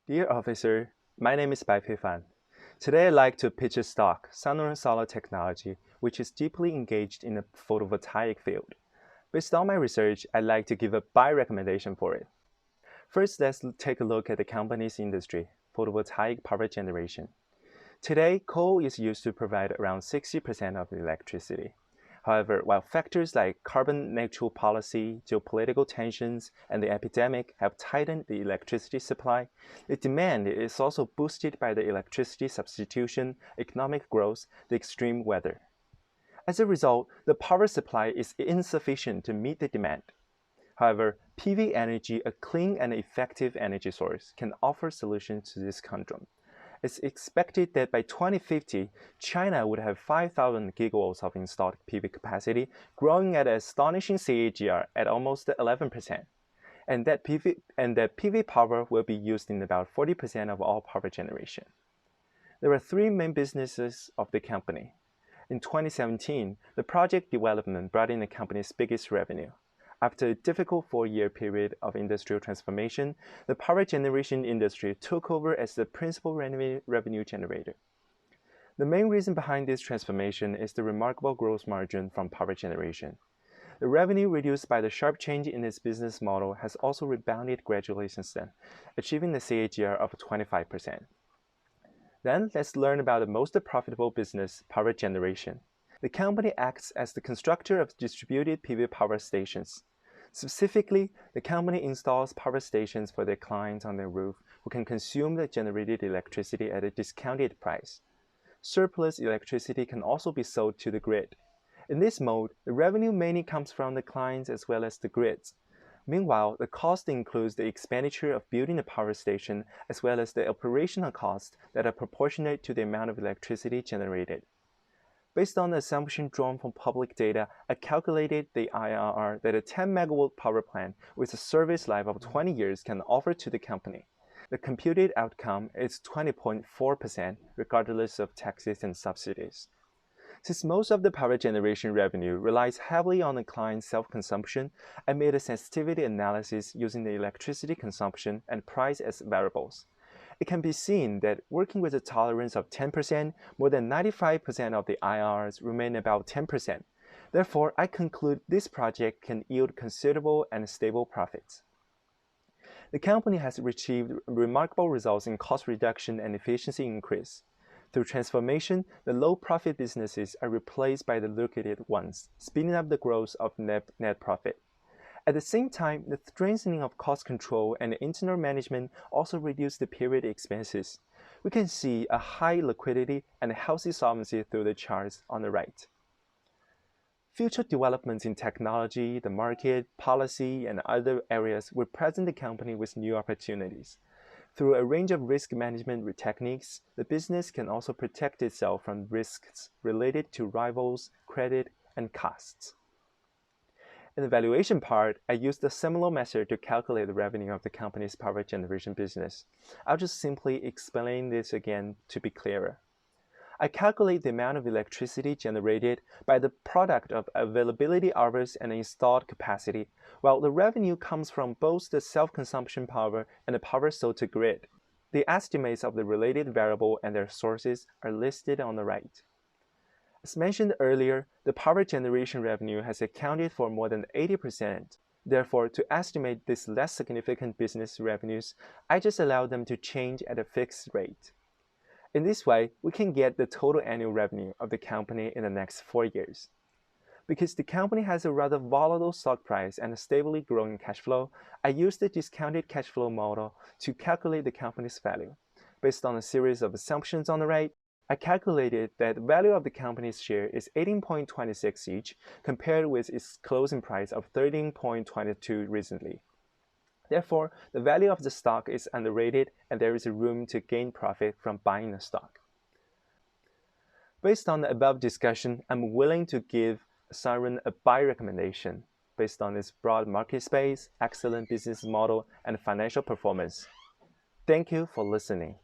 Dear officer, my name is Bai Feifan. Today I'd like to pitch a stock, Sunrun Solar Technology, which is deeply engaged in the photovoltaic field. Based on my research, I'd like to give a buy recommendation for it. First, let's take a look at the company's industry, photovoltaic power generation. Today, coal is used to provide around 60% of the electricity. However, while factors like carbon neutral policy, geopolitical tensions, and the epidemic have tightened the electricity supply, the demand is also boosted by the electricity substitution, economic growth, the extreme weather. As a result, the power supply is insufficient to meet the demand. However, PV energy, a clean and effective energy source, can offer solutions to this conundrum. It's expected that by 2050, China would have 5,000 gigawatts of installed PV capacity, growing at an astonishing CAGR at almost 11%, and that PV power will be used in about 40% of all power generation. There are three main businesses of the company. In 2017, the project development brought in the company's biggest revenue. After a difficult 4-year period of industrial transformation, the power generation industry took over as the principal revenue generator. The main reason behind this transformation is the remarkable gross margin from power generation. The revenue reduced by the sharp change in its business model has also rebounded gradually since then, achieving the CAGR of 25%. Then, let's learn about the most profitable business, power generation. The company acts as the constructor of distributed PV power stations. Specifically, the company installs power stations for their clients on their roof who can consume the generated electricity at a discounted price. Surplus electricity can also be sold to the grid. In this mode, the revenue mainly comes from the clients as well as the grids. Meanwhile, the cost includes the expenditure of building the power station as well as the operational costs that are proportionate to the amount of electricity generated. Based on the assumption drawn from public data, I calculated the IRR that a 10 megawatt power plant with a service life of 20 years can offer to the company. The computed outcome is 20.4% regardless of taxes and subsidies. Since most of the power generation revenue relies heavily on the client's self-consumption, I made a sensitivity analysis using the electricity consumption and price as variables. It can be seen that working with a tolerance of 10%, more than 95% of the IRRs remain about 10%. Therefore, I conclude this project can yield considerable and stable profits. The company has achieved remarkable results in cost reduction and efficiency increase. Through transformation, the low-profit businesses are replaced by the lucrative ones, speeding up the growth of net profit. At the same time, the strengthening of cost control and internal management also reduce the period expenses. We can see a high liquidity and a healthy solvency through the charts on the right. Future developments in technology, the market, policy, and other areas will present the company with new opportunities. Through a range of risk management techniques, the business can also protect itself from risks related to rivals, credit, and costs. In the valuation part, I used a similar method to calculate the revenue of the company's power generation business. I'll just simply explain this again to be clearer. I calculate the amount of electricity generated by the product of availability hours and installed capacity, while the revenue comes from both the self-consumption power and the power sold to grid. The estimates of the related variable and their sources are listed on the right. As mentioned earlier, the power generation revenue has accounted for more than 80%. Therefore, to estimate these less significant business revenues, I just allow them to change at a fixed rate. In this way, we can get the total annual revenue of the company in the next 4 years. Because the company has a rather volatile stock price and a stably growing cash flow, I used the discounted cash flow model to calculate the company's value. Based on a series of assumptions on the right, I calculated that the value of the company's share is 18.26 each, compared with its closing price of 13.22 recently. Therefore, the value of the stock is underrated and there is room to gain profit from buying the stock. Based on the above discussion, I'm willing to give Sunrun a buy recommendation based on its broad market space, excellent business model, and financial performance. Thank you for listening.